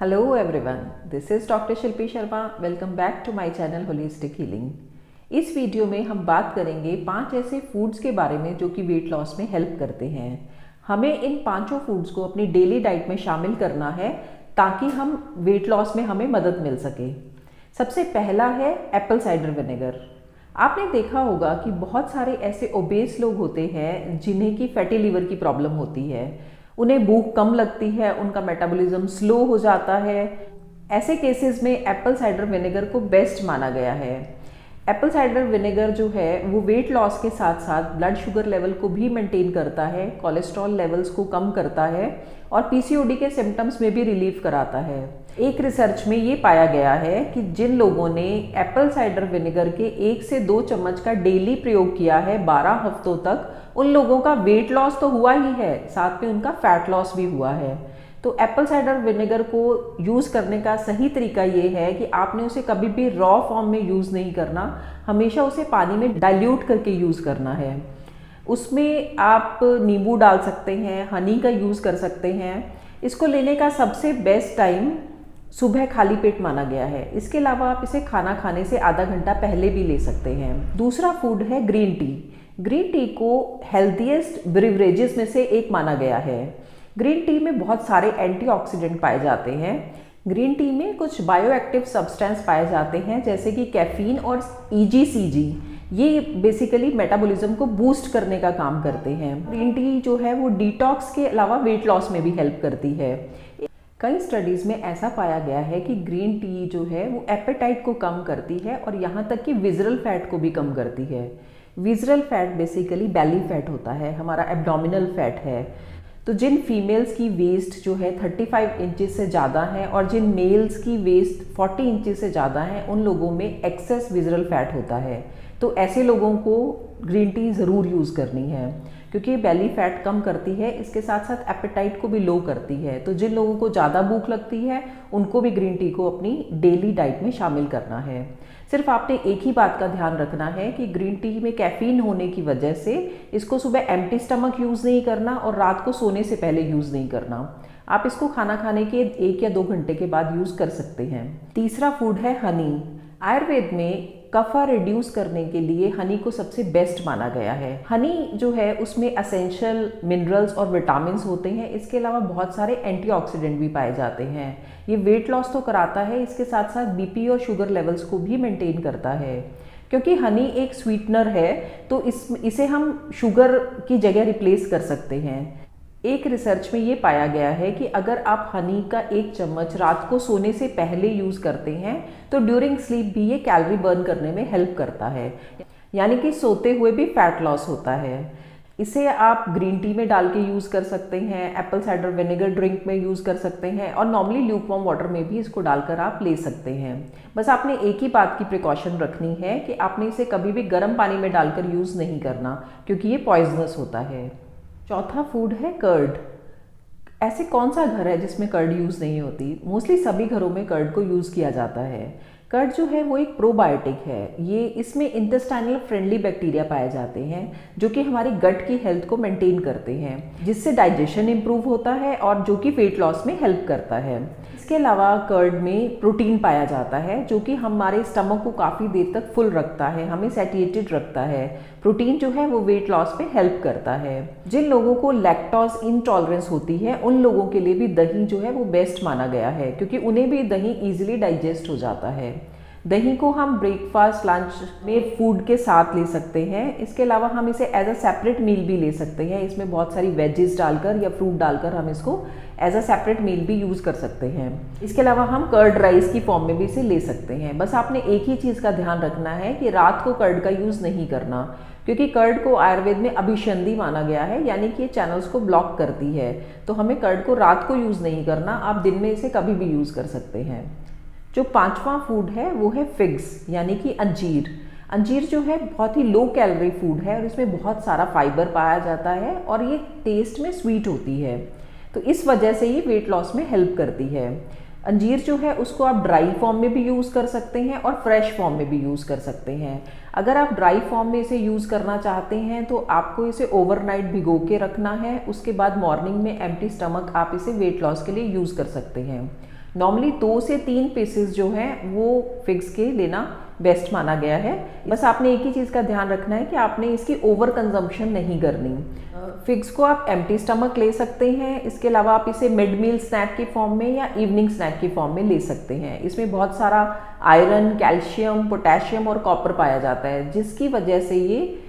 Hello everyone, this is doctor Shilpi Sharma. Welcome back to my channel holistic healing. इस video में हम बात करेंगे 5 ऐसे फूड्स के बारे में जो कि वेट लॉस में हेल्प करते हैं। हमें इन पांचों फूड्स को अपनी डेली डाइट में शामिल करना है ताकि हम वेट लॉस में हमें मदद मिल सके। सबसे पहला है एप्पल साइडर विनेगर। आपने देखा होगा कि बहुत सारे ऐसे ओबेस लोग होते हैं जिन्हें की फैटी लीवर की प्रॉब्लम होती है। उन्हें भूख कम लगती है, उनका मेटाबॉलिज्म स्लो हो जाता है। ऐसे केसेस में एप्पल साइडर विनेगर को बेस्ट माना गया है। एप्पल साइडर विनेगर जो है वो वेट लॉस के साथ साथ ब्लड शुगर लेवल को भी मेंटेन करता है, कोलेस्ट्रॉल लेवल्स को कम करता है और पीसीओडी के सिम्टम्स में भी रिलीफ कराता है। एक रिसर्च में ये पाया गया है कि जिन लोगों ने एप्पल साइडर विनेगर के 1 से 2 चम्मच का डेली प्रयोग किया है 12 हफ्तों तक, उन लोगों का वेट लॉस तो हुआ ही है, साथ में उनका फैट लॉस भी हुआ है। तो एप्पल साइडर विनेगर को यूज़ करने का सही तरीका ये है कि आपने उसे कभी भी रॉ फॉर्म में यूज़ नहीं करना, हमेशा उसे पानी में डाइल्यूट करके यूज़ करना है। उसमें आप नींबू डाल सकते हैं, हनी का यूज़ कर सकते हैं। इसको लेने का सबसे बेस्ट टाइम सुबह खाली पेट माना गया है। इसके अलावा आप इसे खाना खाने से आधा घंटा पहले भी ले सकते हैं। दूसरा फूड है ग्रीन टी। ग्रीन टी को हेल्थीएस्ट ब्रिवरेजेस में से एक माना गया है। ग्रीन टी में बहुत सारे एंटीऑक्सीडेंट पाए जाते हैं। ग्रीन टी में कुछ बायोएक्टिव सब्सटेंस पाए जाते हैं जैसे कि कैफीन और ईजीसीजी। ये बेसिकली मेटाबॉलिज्म को बूस्ट करने का काम करते हैं। ग्रीन टी जो है वो डिटॉक्स के अलावा वेट लॉस में भी हेल्प करती है। कई स्टडीज़ में ऐसा पाया गया है कि ग्रीन टी जो है वो एपेटाइट को कम करती है और यहाँ तक कि विजरल फैट को भी कम करती है। Visceral fat basically belly fat होता है, हमारा एब्डोमिनल फैट है। तो जिन फीमेल्स की वेस्ट जो है 35 इंचेस से ज़्यादा है और जिन मेल्स की वेस्ट 40 इंचेस से ज़्यादा है, उन लोगों में एक्सेस विजरल फैट होता है। तो ऐसे लोगों को ग्रीन टी ज़रूर यूज़ करनी है क्योंकि बेली फैट कम करती है, इसके साथ साथ एपेटाइट को भी लो करती है। तो जिन लोगों को ज़्यादा भूख लगती है उनको भी ग्रीन टी को अपनी डेली डाइट में शामिल करना है। सिर्फ आपने एक ही बात का ध्यान रखना है कि ग्रीन टी में कैफीन होने की वजह से इसको सुबह एम्प्टी स्टमक यूज़ नहीं करना और रात को सोने से पहले यूज़ नहीं करना। आप इसको खाना खाने के 1 या 2 घंटे के बाद यूज़ कर सकते हैं। तीसरा फूड है हनी। आयुर्वेद में कफा रिड्यूस करने के लिए हनी को सबसे बेस्ट माना गया है। हनी जो है उसमें एसेंशियल मिनरल्स और विटामिन्स होते हैं। इसके अलावा बहुत सारे एंटीऑक्सीडेंट भी पाए जाते हैं। ये वेट लॉस तो कराता है, इसके साथ साथ बीपी और शुगर लेवल्स को भी मेंटेन करता है। क्योंकि हनी एक स्वीटनर है तो इसे हम शुगर की जगह रिप्लेस कर सकते हैं। एक रिसर्च में ये पाया गया है कि अगर आप हनी का 1 चम्मच रात को सोने से पहले यूज़ करते हैं तो ड्यूरिंग स्लीप भी ये कैलोरी बर्न करने में हेल्प करता है, यानी कि सोते हुए भी फैट लॉस होता है। इसे आप ग्रीन टी में डाल के यूज़ कर सकते हैं, एप्पल साइडर विनेगर ड्रिंक में यूज़ कर सकते हैं और नॉर्मली ल्यूकवार्म वाटर में भी इसको डालकर आप ले सकते हैं। बस आपने एक ही बात की प्रिकॉशन रखनी है कि आपने इसे कभी भी गर्म पानी में डालकर यूज़ नहीं करना क्योंकि ये पॉइजनस होता है। चौथा फूड है कर्ड। ऐसे कौन सा घर है जिसमें कर्ड यूज़ नहीं होती? मोस्टली सभी घरों में कर्ड को यूज़ किया जाता है। कर्ड जो है वो एक प्रोबायोटिक है। ये इसमें इंटेस्टाइनल फ्रेंडली बैक्टीरिया पाए जाते हैं जो कि हमारी गट की हेल्थ को मेंटेन करते हैं, जिससे डाइजेशन इम्प्रूव होता है और जो कि वेट लॉस में हेल्प करता है। इसके अलावा कर्ड में प्रोटीन पाया जाता है जो कि हमारे स्टमक को काफ़ी देर तक फुल रखता है, हमें सैटिएटेड रखता है। प्रोटीन जो है वो वेट लॉस में हेल्प करता है। जिन लोगों को लैक्टोज इनटॉलरेंस होती है उन लोगों के लिए भी दही जो है वो बेस्ट माना गया है क्योंकि उन्हें भी दही ईजिली डाइजेस्ट हो जाता है। दही को हम ब्रेकफास्ट लंच में फूड के साथ ले सकते हैं। इसके अलावा हम इसे एज अ सेपरेट मील भी ले सकते हैं। इसमें बहुत सारी वेजेस डालकर या फ्रूट डालकर हम इसको एज अ सेपरेट मील भी यूज़ कर सकते हैं। इसके अलावा हम कर्ड राइस की फॉर्म में भी इसे ले सकते हैं। बस आपने एक ही चीज़ का ध्यान रखना है कि रात को कर्ड का यूज़ नहीं करना क्योंकि कर्ड को आयुर्वेद में अभिसंधि माना गया है, यानी कि ये चैनल्स को ब्लॉक करती है। तो हमें कर्ड को रात को यूज़ नहीं करना, आप दिन में इसे कभी भी यूज़ कर सकते हैं। जो 5वां फूड है वो है फिग्स, यानी कि अंजीर। अंजीर जो है बहुत ही लो कैलोरी फूड है और इसमें बहुत सारा फाइबर पाया जाता है और ये टेस्ट में स्वीट होती है, तो इस वजह से ये वेट लॉस में हेल्प करती है। अंजीर जो है उसको आप ड्राई फॉर्म में भी यूज़ कर सकते हैं और फ्रेश फॉर्म में भी यूज़ कर सकते हैं। अगर आप ड्राई फॉर्म में इसे यूज़ करना चाहते हैं तो आपको इसे ओवरनाइट भिगो के रखना है। उसके बाद मॉर्निंग में एम्प्टी स्टमक आप इसे वेट लॉस के लिए यूज़ कर सकते हैं। नॉर्मली 2 से 3 पीसेस जो हैं वो फिग्स के लेना बेस्ट माना गया है। बस आपने एक ही चीज़ का ध्यान रखना है कि आपने इसकी ओवर कंजम्पशन नहीं करनी। फिग्स को आप एम्प्टी स्टमक ले सकते हैं। इसके अलावा आप इसे मिड मील स्नैक की फॉर्म में या इवनिंग स्नैक की फॉर्म में ले सकते हैं। इसमें बहुत सारा आयरन, कैल्शियम, पोटेशियम और कॉपर पाया जाता है, जिसकी वजह से ये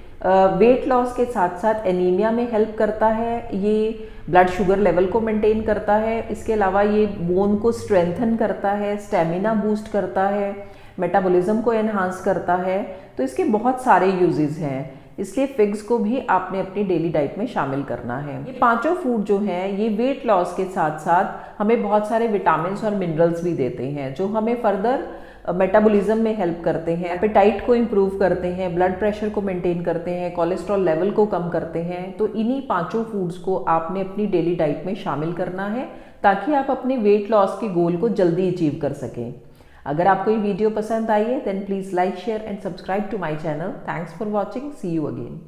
वेट लॉस के साथ साथ एनीमिया में हेल्प करता है। ये ब्लड शुगर लेवल को मेंटेन करता है। इसके अलावा ये बोन को स्ट्रेंथन करता है, स्टेमिना बूस्ट करता है, मेटाबॉलिज्म को एनहांस करता है। तो इसके बहुत सारे यूजेस हैं, इसलिए फिग्स को भी आपने अपनी डेली डाइट में शामिल करना है। ये पांचों फूड जो हैं ये वेट लॉस के साथ साथ हमें बहुत सारे विटामिन और मिनरल्स भी देते हैं, जो हमें फर्दर मेटाबॉलिज्म में हेल्प करते हैं, एपेटाइट को इम्प्रूव करते हैं, ब्लड प्रेशर को मेंटेन करते हैं, कोलेस्ट्रॉल लेवल को कम करते हैं। तो इन्हीं पांचों फूड्स को आपने अपनी डेली डाइट में शामिल करना है, ताकि आप अपने वेट लॉस के गोल को जल्दी अचीव कर सकें। अगर आपको ये वीडियो पसंद आई है then please like, share and subscribe to my channel. Thanks for watching. See you again.